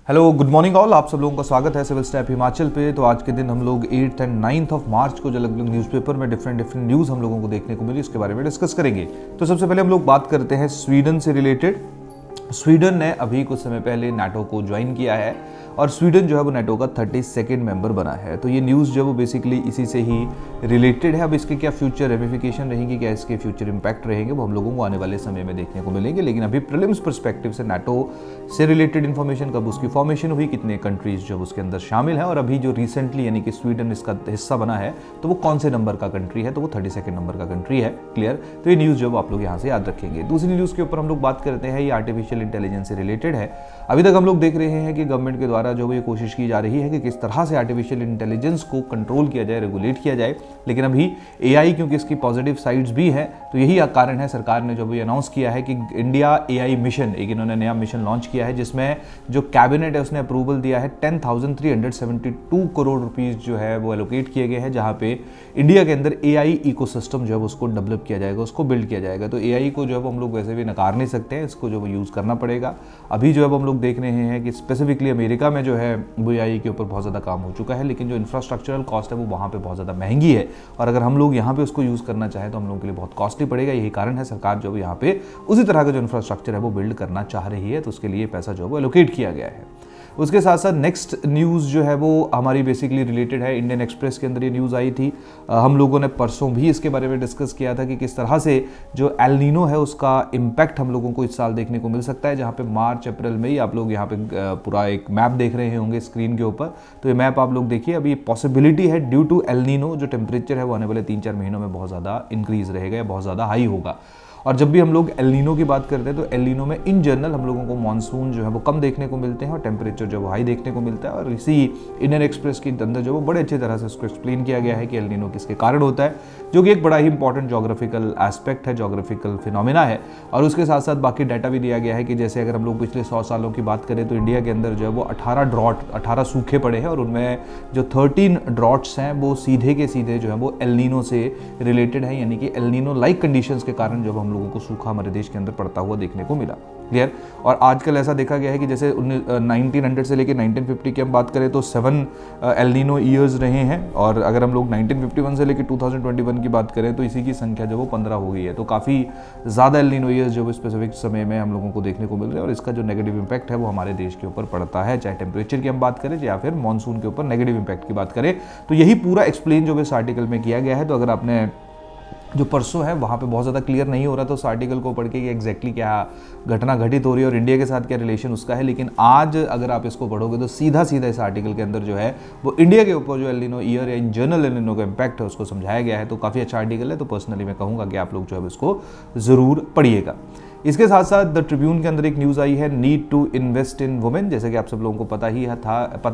Hello good morning all, आप सब लोगों का स्वागत है सिविल स्टैप हिमाचल पे। तो आज के दिन हम लोग 8th and 9th of March को जो अलग अलग न्यूज़पेपर में डिफरेंट न्यूज़ हम लोगों को देखने को मिली, उसके बारे में डिस्कस करेंगे। तो सबसे पहले हम लोग बात करते हैं स्वीडन से रिलेटेड। स्वीडन ने अभी कुछ समय पहले नाटो को ज्वाइन किया है और स्वीडन जो है वो नाटो का 32nd मेंबर बना है। तो ये न्यूज़ जो है वो बेसिकली इसी से ही रिलेटेड है। अब इसके क्या फ्यूचर रेमिफिकेशन रहेंगी, क्या इसके फ्यूचर इंपैक्ट रहेंगे, वो हम लोगों को आने वाले समय में देखने को मिलेंगे। लेकिन अभी प्रीलिम्स पर्सपेक्टिव से नाटो से रिलेटेड इन्फॉर्मेशन, कब उसकी फॉर्मेशन हुई, कितने कंट्रीज जो उसके अंदर शामिल है, और अभी जो रिसेंटली यानी कि स्वीडन इसका हिस्सा बना है तो वो कौन से नंबर का कंट्री है, तो वो 32nd नंबर का कंट्री है। क्लियर। तो ये न्यूज़ जो आप लोग यहाँ से याद रखेंगे। दूसरी न्यूज़ के ऊपर हम लोग बात करते हैं, ये आर्टिफिशियल इंटेलिजेंस से रिलेटेड है। अभी तक हम लोग देख रहे हैं कि गवर्नमेंट के द्वारा जो ये कोशिश की जा रही है कि किस तरह से आर्टिफिशियल इंटेलिजेंस को कंट्रोल किया जाए, रेगुलेट किया जाए। लेकिन अभी एआई, क्योंकि इसकी पॉजिटिव साइड्स भी हैं, तो यही कारण है सरकार ने जो भी अनाउंस किया है कि इंडिया एआई मिशन, एक इन्होंने नया मिशन लॉन्च किया है जिसमें जो कैबिनेट है उसने अप्रूवल दिया है 10,372 करोड़ रुपीस जो है वो एलोकेट किए गए हैं, जहां पे इंडिया के अंदर एआई इकोसिस्टम जो है उसको डेवलप किया जाएगा, उसको बिल्ड किया जाएगा। तो एआई को जो है हम लोग वैसे भी नकार नहीं सकते हैं, इसको जो वो यूज़ करना पड़ेगा। अभी जो है हम लोग देख रहे हैं कि स्पेसिफिकली अमेरिका में जो है वो एआई के ऊपर बहुत ज़्यादा काम हो चुका है, लेकिन जो इंफ्रास्ट्रक्चरल कॉस्ट है वो वहाँ पे बहुत ज़्यादा महंगी है, और अगर हम लोग यहाँ पे उसको यूज़ करना चाहें तो हम लोगों के लिए बहुत कॉस्टली पड़ेगा। यही कारण है सरकार जो यहाँ पे उसी तरह का जो इंफ्रास्ट्रक्चर है वो बिल्ड करना चाह रही है, तो उसके लिए पैसा जो है वो एलोकेट किया गया है। उसके साथ साथ नेक्स्ट न्यूज़ जो है वो हमारी बेसिकली रिलेटेड है, इंडियन एक्सप्रेस के अंदर ये न्यूज़ आई थी। हम लोगों ने परसों भी इसके बारे में डिस्कस किया था कि किस तरह से जो एल नीनो है उसका इम्पैक्ट हम लोगों को इस साल देखने को मिल सकता है, जहाँ पे मार्च अप्रैल में ही आप लोग यहाँ पे पूरा एक मैप देख रहे होंगे स्क्रीन के ऊपर। तो ये मैप आप लोग देखिए, अभी पॉसिबिलिटी है ड्यू टू एल नीनो जो टेम्परेचर है वो आने वाले 3-4 महीनों में बहुत ज़्यादा इंक्रीज़ रहेगा या बहुत ज़्यादा हाई होगा। और जब भी हम लोग एल नीनो की बात करते हैं तो एल नीनो में इन जनरल हम लोगों को मानसून जो है वो कम देखने को मिलते हैं और टेम्परेचर जो है वो हाई देखने को मिलता है। और इसी इंडियन एक्सप्रेस के अंदर जो वो बड़े अच्छी तरह से उसको एक्सप्लेन किया गया है कि एल नीनो किसके कारण होता है, जो कि एक बड़ा ही इंपॉर्टेंट जोग्राफिकल एस्पेक्ट है, जोग्राफिकल फिनोमिना है। और उसके साथ साथ बाकी डाटा भी दिया गया है कि जैसे अगर हम लोग पिछले 100 सालों की बात करें तो इंडिया के अंदर जो है वो 18 सूखे पड़े हैं, और उनमें जो 13 ड्रॉट्स हैं वो सीधे के सीधे जो है वो एल नीनो से रिलेटेड है, यानी कि एल नीनो लाइक कंडीशंस के कारण जो हम लोगों को सूखा हमारे देश के अंदर पड़ता हुआ देखने को मिला। क्लियर। और आजकल ऐसा देखा गया है कि जैसे 1900 से लेकर 1950 की हम बात करें तो 7 एल नीनो ईयर्स रहे हैं, और अगर हम लोग 1951 से लेकर 2021 की बात करें तो इसी की संख्या जो वो 15 हो गई है। तो काफ़ी ज़्यादा एल नीनो ईयर्स जो स्पेसिफिक समय में हम लोगों को देखने को मिल रहे हैं, और इसका जो नेगेटिव इंपैक्ट है वो हमारे देश के ऊपर पड़ता है, चाहे टेम्परेचर की हम बात करें या फिर मानसून के ऊपर नेगेटिव इंपैक्ट की बात करें। तो यही पूरा एक्सप्लेन जो इस आर्टिकल में किया गया है। तो अगर आपने जो परसों है वहाँ पे बहुत ज़्यादा क्लियर नहीं हो रहा तो उस आर्टिकल को पढ़ के कि एग्जैक्टली क्या घटना घटित हो रही है और इंडिया के साथ क्या रिलेशन उसका है, लेकिन आज अगर आप इसको पढ़ोगे तो सीधा सीधा इस आर्टिकल के अंदर जो है वो इंडिया के ऊपर जो एल नीनो ईयर या इन जनरल एल नीनो का इम्पैक्ट है उसको समझाया गया है। तो काफ़ी अच्छा आर्टिकल है, तो पर्सनली मैं कहूँगा कि आप लोग जो है इसको ज़रूर पढ़िएगा। इसके साथ साथ द ट्रिब्यून के अंदर एक न्यूज़ आई है, need to invest in women. जैसे कि आप सब लोगों को पता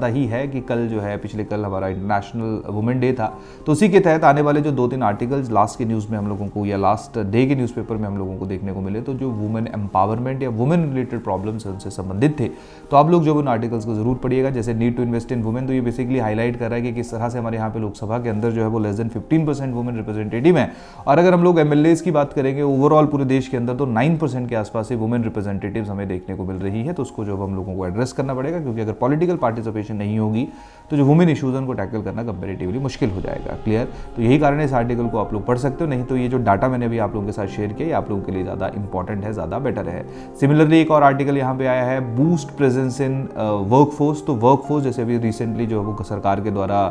ही है कि कल जो है पिछले कल हमारा इंटरनेशनल वुमेन डे था, तो उसी के तहत आने वाले जो 2-3 आर्टिकल्स लास्ट के न्यूज़ में हम लोगों को या लास्ट डे के न्यूज़पेपर में हम लोगों को देखने को मिले, तो जो वुमेन एम्पावरमेंट या वुमेन रिलेटेड प्रॉब्लम्स हैं उनसे संबंधित थे। तो आप लोग जो उन आर्टिकल्स को जरूर पढ़िएगा। जैसे need to invest in women, तो ये बेसिकली हाईलाइट कर रहा है कि किस तरह से हमारे यहाँ पे लोकसभा के अंदर जो है वो लेस देन 15% वुमेन रिप्रेजेंटेटिव है, और अगर हम लोग एमएलएस की बात करेंगे ओवरऑल पूरे देश के अंदर तो 9% के आसपास वुमेन रिप्रेजेंटेटिव्स हमें देखने को मिल रही है। तो उसको जो हम लोगों को एड्रेस करना पड़ेगा, क्योंकि अगर पॉलिटिकल पार्टिसिपेशन नहीं होगी तो जो वुमेन इश्यूज को टैकल करना कंपैरेटिवली मुश्किल हो जाएगा। क्लियर। तो यही कारण है इस आर्टिकल को आप लोग पढ़ सकते हो, नहीं तो ये जो डाटा मैंने भी आप लोगों के साथ शेयर किया आप लोगों के लिए ज़्यादा इंपॉर्टेंट है, ज़्यादा बेटर है। सिमिलरली एक और आर्टिकल यहाँ पे आया है, बूस्ट प्रेजेंस इन वर्कफोर्स। तो वर्कफोर्स जैसे अभी रिसेंटली जो है वो सरकार के द्वारा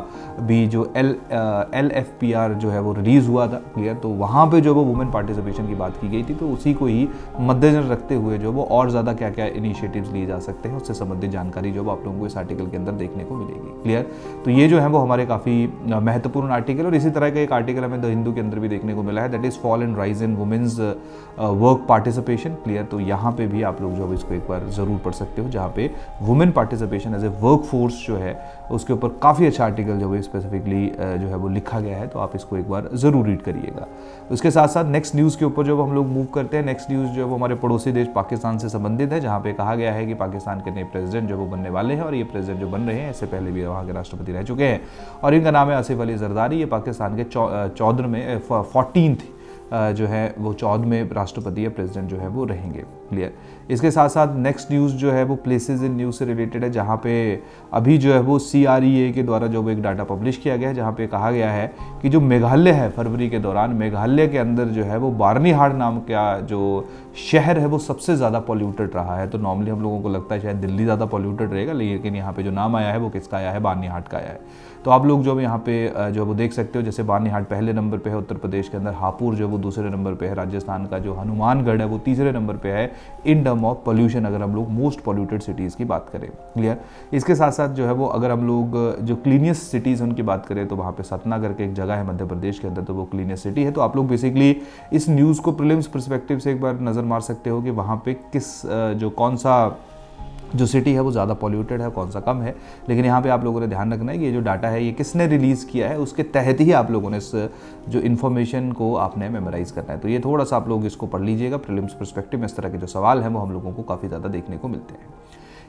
भी जो LFPR जो है वो रिलीज हुआ था। क्लियर। तो वहाँ पे जो वो वुमेन पार्टिसिपेशन की बात की गई थी, तो उसी को ही मद्देनजर रखते हुए जो वो और ज़्यादा क्या क्या इनिशिएटिव्स लिए जा सकते हैं उससे संबंधित जानकारी जो आप लोगों को इस आर्टिकल के अंदर देखने को मिलेगी। क्लियर। तो ये जो है वो हमारे काफ़ी महत्वपूर्ण आर्टिकल, और इसी तरह का एक आर्टिकल हमें द हिंदू के अंदर भी देखने को मिला है, that is fall and rise in women's work participation. Clear. तो यहाँ पे भी आप लोग जो है इसको एक बार ज़रूर पढ़ सकते हो, जहाँ पे women participation as a work force जो है उसके ऊपर काफ़ी अच्छा आर्टिकल जो है स्पेसिफिकली जो है वो लिखा गया है। तो आप इसको एक बार ज़रूर रीड करिएगा। उसके साथ साथ नेक्स्ट न्यूज़ के ऊपर जब हम लोग मूव करते हैं, नेक्स्ट न्यूज़ जो है वो हमारे पड़ोसी देश पाकिस्तान से संबंधित है, जहाँ पे कहा गया है कि पाकिस्तान के नए प्रेसिडेंट जो वो बनने वाले हैं, और ये प्रेसिडेंट जो बन रहे हैं इससे पहले भी वहाँ के राष्ट्रपति रह चुके हैं, और इनका नाम है आसिफ अली जरदारी। ये पाकिस्तान के 14th जो है वो 14वें राष्ट्रपति या प्रेसिडेंट जो है वो रहेंगे। क्लियर। इसके साथ साथ नेक्स्ट न्यूज़ जो है वो प्लेसेस इन न्यूज़ से रिलेटेड है, जहाँ पे अभी जो है वो CREA के द्वारा जो एक डाटा पब्लिश किया गया है, जहाँ पे कहा गया है कि जो मेघालय है फरवरी के दौरान, मेघालय के अंदर जो है वो बार्नीहाट नाम का जो शहर है वो सबसे ज़्यादा पॉल्यूटेड रहा है। तो नॉर्मली हम लोगों को लगता है शायद दिल्ली ज़्यादा पॉल्यूटेड रहेगा, लेकिन यहाँ पे जो नाम आया है वो किसका आया है, बार्नीहाट का आया है। तो आप लोग जो यहाँ पे जो वो देख सकते हो, जैसे बार्नीहाट पहले नंबर पे है उत्तर प्रदेश के अंदर, हापुड़ जो वो दूसरे नंबर पे है, राजस्थान का जो हनुमानगढ़ है वो तीसरे नंबर पे है इन टर्म ऑफ पॉल्यूशन, अगर हम लोग मोस्ट पॉल्यूटेड सिटीज़ की बात करें। क्लियर। इसके साथ साथ जो है वो अगर हम लोग जो क्लीनियस्ट सिटीज़ उनकी बात करें तो वहाँ पे सतना करके एक जगह है मध्य प्रदेश के अंदर, तो वो क्लीनियस्ट सिटी है। तो आप लोग बेसिकली इस न्यूज़ को प्रीलिम्स पर्सपेक्टिव से एक बार नज़र मार सकते हो कि वहाँ पे कौन सा जो सिटी है वो ज़्यादा पॉल्यूटेड है, कौन सा कम है। लेकिन यहाँ पे आप लोगों ने ध्यान रखना है कि ये जो डाटा है ये किसने रिलीज़ किया है, उसके तहत ही आप लोगों ने इस जो इन्फॉर्मेशन को आपने मेमोराइज़ करना है। तो ये थोड़ा सा आप लोग इसको पढ़ लीजिएगा, प्रीलिम्स पर्सपेक्टिव में इस तरह के जो सवाल हैं वो हम लोगों को काफ़ी ज़्यादा देखने को मिलते हैं।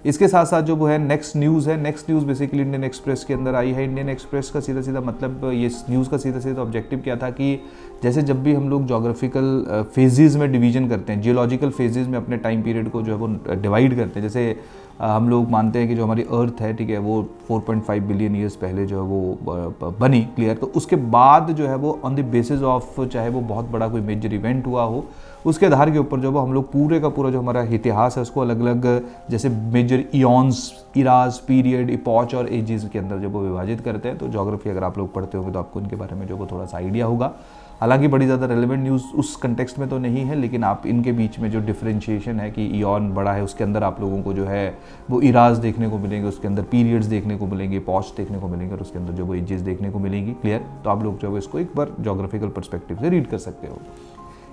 इसके साथ साथ जो वो है नेक्स्ट न्यूज़ है, next news basically Indian express के अंदर आई है। इंडियन एक्सप्रेस का सीधा सीधा मतलब, ये न्यूज़ का सीधा सीधा ऑब्जेक्टिव क्या था कि जैसे जब भी हम लोग जोग्राफिकल फेजेज़ में डिवीजन करते हैं, जियोलॉजिकल फेजेज़ में अपने टाइम पीरियड को जो है वो डिवाइड करते हैं, जैसे हम लोग मानते हैं कि जो हमारी अर्थ है, ठीक है, वो 4.5 बिलियन ईयर्स पहले जो है वो बनी। क्लियर। तो उसके बाद जो है वो ऑन द बेसिस ऑफ, चाहे वो बहुत बड़ा कोई मेजर इवेंट हुआ हो, उसके आधार के ऊपर जो हम लोग पूरे का पूरा जो हमारा इतिहास है उसको अलग अलग जैसे मेजर इयॉन्स, इराज, पीरियड, इपॉच और एजेस के अंदर जब वो विभाजित करते हैं। तो ज्योग्राफी अगर आप लोग पढ़ते होंगे तो आपको इनके बारे में जो वो थोड़ा सा आइडिया होगा। हालांकि बड़ी ज़्यादा रेलेवेंट न्यूज़ उस कंटेक्स्ट में तो नहीं है, लेकिन आप इनके बीच में जो डिफरेंशिएशन है कि इयॉन बड़ा है, उसके अंदर आप लोगों को जो है वो इराज देखने को मिलेंगे, उसके अंदर पीरियड्स देखने को मिलेंगे, पॉच देखने को मिलेंगे, और उसके अंदर जो वो एजेस देखने को मिलेंगी। क्लियर। तो आप लोग जो है इसको एक बार जोग्राफिकल पर्सपेक्टिव से रीड कर सकते हो।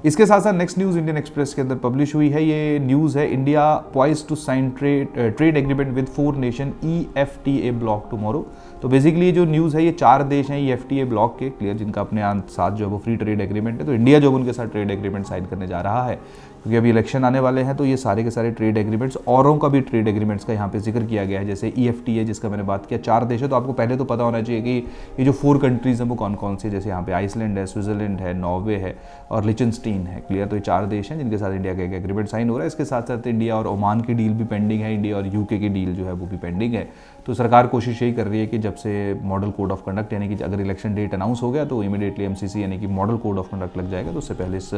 इसके साथ साथ नेक्स्ट न्यूज़ इंडियन एक्सप्रेस के अंदर पब्लिश हुई है। ये न्यूज़ है, India poised to sign trade agreement with 4 nation EFTA bloc tomorrow. तो बेसिकली जो न्यूज़ है ये 4 देश हैं EFTA ब्लॉक के, क्लियर, जिनका अपने साथ जो है वो फ्री ट्रेड एग्रीमेंट है। तो इंडिया जो उनके साथ ट्रेड एग्रीमेंट साइन करने जा रहा है, क्योंकि अभी इलेक्शन आने वाले हैं, तो ये सारे के सारे ट्रेड एग्रीमेंट्स, औरों का भी ट्रेड एग्रीमेंट्स का यहाँ पे जिक्र किया गया है। जैसे EFTA जिसका मैंने बात किया, 4 देश है, तो आपको पहले तो पता होना चाहिए कि ये जो 4 कंट्रीज़ हैं वो कौन कौन से, जैसे यहाँ पे आइसलैंड है, स्विट्जरलैंड है, नॉर्वे है और लिचनस्टीन है। क्लियर। तो ये 4 देश हैं जिनके साथ इंडिया का एक एग्रीमेंट साइन हो रहा है। इसके साथ साथ इंडिया और ओमान की डील भी पेंडिंग है, इंडिया और UK की डील जो है वो भी पेंडिंग है। तो सरकार कोशिश यही कर रही है कि जब से मॉडल कोड ऑफ कंडक्ट, यानी कि अगर इलेक्शन डेट अनाउंस हो गया तो इमीडिएटली MCC यानी कि मॉडल कोड ऑफ कंडक्ट लग जाएगा, तो उससे पहले इस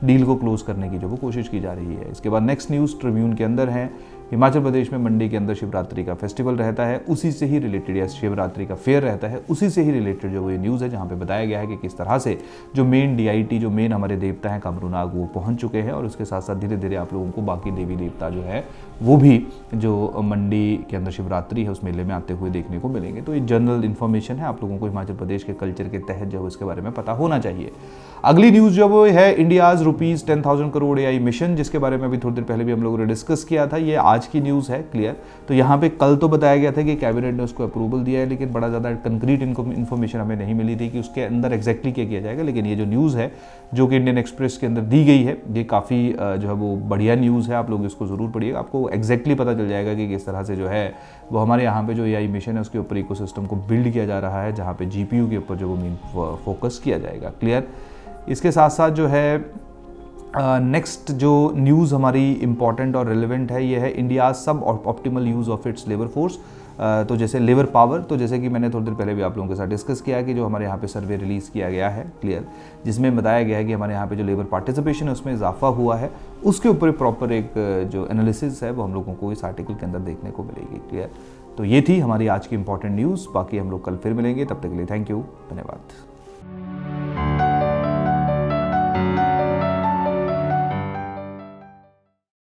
डील को क्लोज करने की जो वो कोशिश की जा रही है। इसके बाद नेक्स्ट न्यूज़ ट्रिब्यून के अंदर है, हिमाचल प्रदेश में मंडी के अंदर शिवरात्रि का फेस्टिवल रहता है, उसी से ही रिलेटेड, या शिवरात्रि का फेयर रहता है, उसी से ही रिलेटेड जो ये न्यूज़ है, जहाँ पे बताया गया है कि किस तरह से जो मेन DIT, जो मेन हमारे देवता हैं कामरूनाग, वो पहुँच चुके हैं। और उसके साथ साथ धीरे धीरे आप लोगों को बाकी देवी देवता जो है वो भी जो मंडी के अंदर शिवरात्रि है उस मेले में आते हुए देखने को मिलेंगे। तो ये जनरल इन्फॉर्मेशन है, आप लोगों को हिमाचल प्रदेश के कल्चर के तहत जो है इसके बारे में पता होना चाहिए। अगली न्यूज़ जो वो है, इंडियाज़ ₹10,000 करोड़ AI मिशन, जिसके बारे में अभी थोड़ी देर पहले भी हम लोगों ने डिस्कस किया था। ये आज की न्यूज़ है। क्लियर। तो यहाँ पे कल तो बताया गया था कि कैबिनेट ने उसको अप्रूवल दिया है, लेकिन बड़ा ज़्यादा कंक्रीट इन्फॉर्मेशन हमें नहीं मिली थी कि उसके अंदर एग्जैक्टली क्या किया जाएगा। लेकिन ये जो न्यूज़ है जो कि इंडियन एक्सप्रेस के अंदर दी गई है, ये काफ़ी जो है वो बढ़िया न्यूज़ है। आप लोग इसको ज़रूर पढ़िएगा, आपको एग्जैक्टली पता चल जाएगा कि किस तरह से जो है वो हमारे यहाँ पे जो AI मिशन है उसके ऊपर इकोसिस्टम को बिल्ड किया जा रहा है, जहाँ पे GPU के ऊपर जो वो मेन फोकस किया जाएगा। क्लियर। इसके साथ साथ जो है नेक्स्ट जो न्यूज़ हमारी इंपॉर्टेंट और रिलेवेंट है, ये है इंडिया सब optimal use of its labour force. तो जैसे लेबर पावर, तो जैसे कि मैंने थोड़ी देर पहले भी आप लोगों के साथ डिस्कस किया है कि जो हमारे यहाँ पे सर्वे रिलीज़ किया गया है, क्लियर, जिसमें बताया गया है कि हमारे यहाँ पे जो लेबर पार्टिसिपेशन है उसमें इजाफा हुआ है, उसके ऊपर प्रॉपर एक जो एनालिसिस है वो हम लोगों को इस आर्टिकल के अंदर देखने को मिलेगी। क्लियर। तो ये थी हमारी आज की इंपॉर्टेंट न्यूज़। बाकी हम लोग कल फिर मिलेंगे, तब तक के लिए थैंक यू, धन्यवाद।